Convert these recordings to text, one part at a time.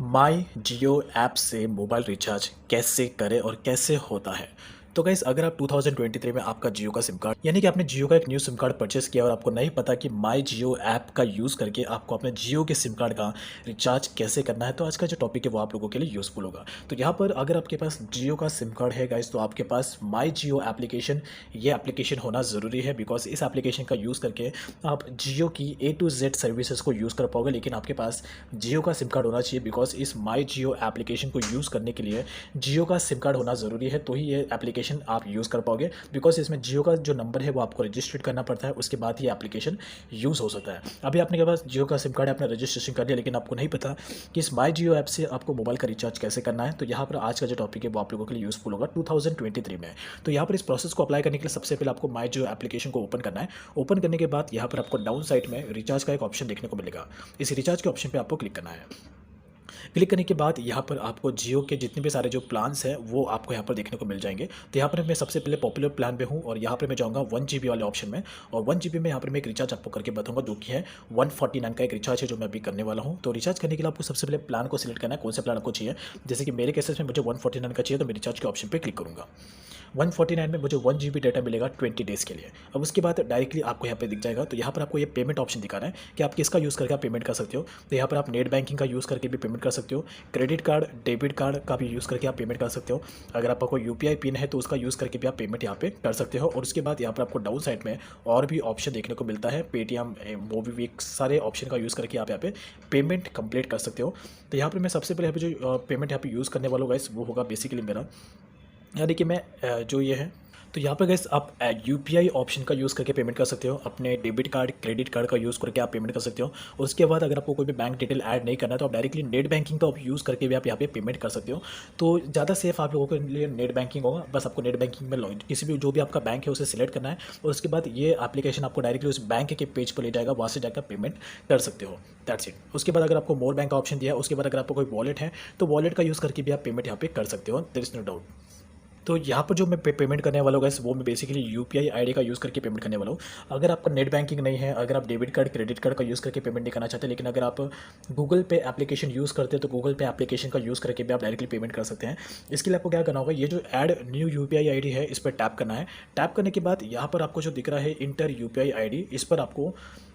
माई जियो app से mobile recharge कैसे करें और कैसे होता है। तो गाइस, अगर आप 2023 में आपका जियो का सिम कार्ड यानी कि आपने जियो का एक न्यू सिम कार्ड परचेस किया और आपको नहीं पता कि माई जियो ऐप का यूज़ करके आपको अपने जियो के सिम कार्ड का रिचार्ज कैसे करना है, तो आज का जो टॉपिक है वो आप लोगों के लिए यूज़फुल होगा। तो यहाँ पर अगर आपके पास जियो का सिम कार्ड है गाइस, तो आपके पास माई जियो एप्लीकेशन, ये एप्लीकेशन होना ज़रूरी है। बिकॉज इस एप्लीकेशन का यूज़ करके आप जियो की A to Z सर्विसेज को यूज़ कर पाओगे, लेकिन आपके पास जियो का सिम कार्ड होना चाहिए। बिकॉज इस माई जियो एप्लीकेशन को यूज़ करने के लिए जियो का सिम कार्ड होना ज़रूरी है, तो ही ये एप्लीकेशन आप यूज़ कर पाओगे। बिकॉज इसमें जियो का जो नंबर है वो आपको रजिस्टर्ड करना पड़ता है, उसके बाद ये एप्लीकेशन यूज़ हो सकता है। अभी आपने के पास जियो का सिम कार्ड है, आपने रजिस्ट्रेशन कर लिया, लेकिन आपको नहीं पता कि इस माई जियो ऐप से आपको मोबाइल का रिचार्ज कैसे करना है। तो यहाँ पर आज का जो टॉपिक है वो आप लोगों के लिए यूज़फुल होगा 2023 में। तो यहाँ पर इस प्रोसेस को अप्लाई करने के लिए सबसे पहले आपको माई जियो एप्लीकेशन को ओपन करना है। ओपन करने के बाद यहाँ पर आपको डाउन साइड में रिचार्ज का एक ऑप्शन देखने को मिलेगा। इस रिचार्ज के ऑप्शन पर आपको क्लिक करना है। क्लिक करने के बाद यहाँ पर आपको जियो के जितने भी सारे जो प्लान्स हैं वो आपको यहाँ पर देखने को मिल जाएंगे। तो यहाँ पर मैं सबसे पहले पॉपुलर प्लान पे हूँ और यहाँ पर मैं जाऊँगा 1 GB वाले ऑप्शन में। और 1 GB में यहाँ पर मैं एक रिचार्ज आपको करके बताऊँगा, जो कि है 149 का एक रिचार्ज है जो मैं अभी करने वाला हूँ। तो रिचार्ज करने के लिए आपको सबसे पहले प्लान को सिलेक्ट करना है, कौन सा प्लान आपको चाहिए। जैसे कि मेरे केसेस में मुझे 149 का चाहिए, तो मैं रिचार्ज के ऑप्शन पर क्लिक करूँगा। 149 में मुझे 1 GB डेटा मिलेगा 20 डेज़ के लिए। अब उसके बाद डायरेक्टली आपको यहाँ पे दिख जाएगा। तो यहाँ पर आपको ये पेमेंट ऑप्शन दिखा रहा है कि आप किसका यूज़ करके आप पेमेंट कर सकते हो। तो यहाँ पर आप नेट बैंकिंग का यूज़ करके भी पेमेंट कर सकते हो, क्रेडिट कार्ड, डेबिट कार्ड का भी यूज़ करके आप पेमेंट कर सकते हो। अगर आपका कोई UPI पिन है तो उसका यूज़ करके भी आप पेमेंट यहाँ पे कर सकते हो। और उसके बाद यहाँ पर आपको डाउन साइड में और भी ऑप्शन देखने को मिलता है, पेटीएम, मोबीक्विक, सारे ऑप्शन का यूज़ करके आप यहाँ पे पेमेंट कंप्लीट कर सकते हो। तो यहाँ पर मैं सबसे पहले यहाँ पे जो पेमेंट यहाँ पे यूज़ करने वाला हूँ गाइस, वो होगा बेसिकली मेरा, यानी कि मैं जो ये है, तो यहाँ पर गैस आप UPI ऑप्शन का यूज़ करके पेमेंट कर सकते हो। अपने डेबिट कार्ड, क्रेडिट कार्ड का यूज़ करके आप पेमेंट कर सकते हो। और उसके बाद अगर आपको कोई भी बैंक डिटेल ऐड नहीं करना है तो आप डायरेक्टली नेट बैंकिंग का यूज़ करके भी आप यहाँ पे पेमेंट कर सकते हो। तो ज़्यादा सेफ आप लोगों के लिए नेट बैंकिंग होगा। बस आपको नेट बैंकिंग में लॉगिन, किसी भी जो भी आपका बैंक है उसे सिलेक्ट करना है और उसके बाद ये एप्लीकेशन आपको डायरेक्टली उस बैंक के पेज पर ले जाएगा, वहाँ से जाकर पेमेंट कर सकते हो। That's it. उसके बाद अगर आपको मोर बैंक का ऑप्शन दिया है, उसके बाद अगर आपको कोई वॉलेट है तो वॉलेट का यूज़ करके भी आप पेमेंट यहाँ पे कर सकते हो, देयर इज़ नो डाउट। तो यहाँ पर जो मैं पेमेंट करने वाला हूँ गाइस, वो मैं बेसिकली UPI ID का यूज़ करके पेमेंट करने वाला हूँ। अगर आपका नेट बैंकिंग नहीं है, अगर आप डेबिट कार्ड, क्रेडिट कार्ड का यूज़ करके पेमेंट नहीं करना चाहते, लेकिन अगर आप गूगल पे एप्लीकेशन यूज़ करते हैं तो गूगल पे एप्लीकेशन का यूज़ करके भी आप डायरेक्टली पेमेंट कर सकते हैं। इसके लिए आपको क्या करना होगा, ये जो ऐड न्यू UPI ID है इस पर टैप करना है। टैप करने के बाद यहाँ पर आपको जो दिख रहा है इंटर UPI ID, इस पर आपको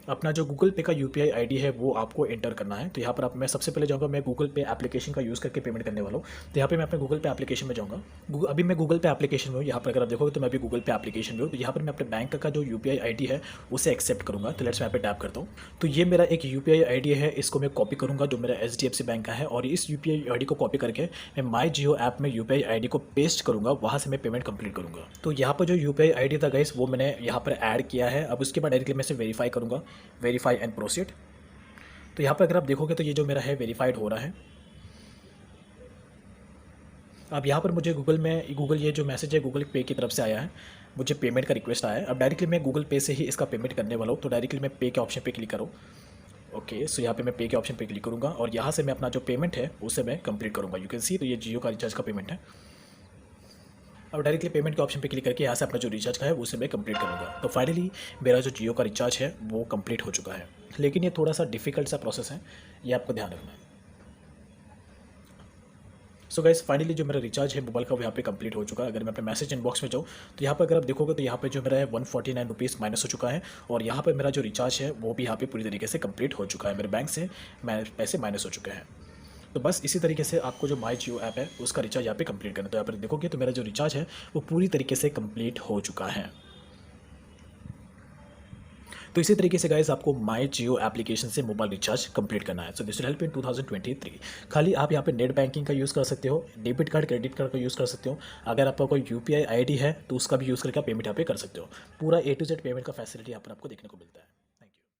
अपना जो गूगल पे का UPI ID है वो आपको एंटर करना है। तो यहाँ पर आप, मैं सबसे पहले जाऊँगा, मैं गूगल पे एप्लीकेशन का यूज़ करके पेमेंट करने वाला हूँ। तो यहाँ पे मैं अपने गूगल पे एप्लीकेशन में जाऊँगा। अभी मैं गूगल पे एप्लीकेशन में हूँ। यहाँ पर अगर आप देखोगे तो मैं अभी गूगल पे एप्लीकेशन में हूँ। तो यहाँ पर मैं अपने बैंक का जो UPI ID है उसे एक्सेप्ट करूँगा। तो लेट्स मैं यहाँ पे टैप करता हूँ। तो ये मेरा एक UPI ID है, इसको मैं कॉपी करूँगा जो मेरा HDFC बैंक का है। और इस UPI ID को कॉपी करके मैं माई जियो ऐप में UPI ID को पेस्ट करूँगा, वहाँ से मैं पेमेंट कंप्लीट करूँगा। तो यहाँ पर जो UPI ID था गाइस, वो मैंने यहाँ पर ऐड किया है। अब उसके बाद डायरेक्टली मैं इसे वेरीफाई करूँगा, वेरीफाई एंड प्रोसीड। तो यहाँ पर अगर आप देखोगे तो ये जो मेरा है वेरीफाइड हो रहा है। अब यहाँ पर मुझे गूगल ये जो मैसेज है गूगल पे की तरफ से आया है, मुझे पेमेंट का रिक्वेस्ट आया है। अब डायरेक्टली मैं गूगल पे से ही इसका पेमेंट करने वाला हूँ। तो डायरेक्टली मैं पे के ऑप्शन पे क्लिक करूँ। ओके, सो यहाँ पे मैं पे के ऑप्शन पे क्लिक करूँगा और यहाँ से मैं अपना जो पेमेंट है उसे मैं कंप्लीट करूँगा। यू कैन सी, तो ये जियो का रिचार्ज का पेमेंट है। अब डायरेक्टली पेमेंट के ऑप्शन पे क्लिक करके यहाँ से अपना जो रिचार्ज का है उसे मैं कंप्लीट करूँगा। तो फाइनली मेरा जो जियो का रिचार्ज है वो कंप्लीट हो चुका है। लेकिन ये थोड़ा सा डिफिकल्ट सा प्रोसेस है, ये आपको ध्यान रखना है। सो गाइस, फाइनली जो मेरा रिचार्ज है मोबाइल का वो यहाँ पे कंप्लीट हो चुका है। अगर मैं अपने मैसेज इनबॉक्स में जाऊँ तो यहाँ पर अगर आप देखोगे तो यहाँ पे जो मेरा है 149 रुपीज़ माइनस हो चुका है। और यहाँ पर मेरा जो रिचार्ज है वो भी यहाँ पे पूरी तरीके से कंप्लीट हो चुका है। मेरे बैंक से पैसे माइनस हो चुके हैं। तो बस इसी तरीके से आपको जो माई जियो ऐप है उसका रिचार्ज यहाँ पे कंप्लीट करना है। तो यहाँ पर देखोगे तो मेरा जो रिचार्ज है वो पूरी तरीके से कंप्लीट हो चुका है। तो इसी तरीके से गाइस आपको माई जियो एप्लीकेशन से मोबाइल रिचार्ज कंप्लीट करना है। So this will help in 2023। खाली आप यहाँ पे नेट बैंकिंग का यूज़ कर सकते हो, डेबिट कार्ड, क्रेडिट कार्ड का यूज़ कर सकते हो। अगर आपका कोई UPI ID है तो उसका भी यूज़ करके आप पेमेंट यहाँ पे कर सकते हो। पूरा A to Z पेमेंट का फैसिलिटी यहाँ पर आपको देखने को मिलता है।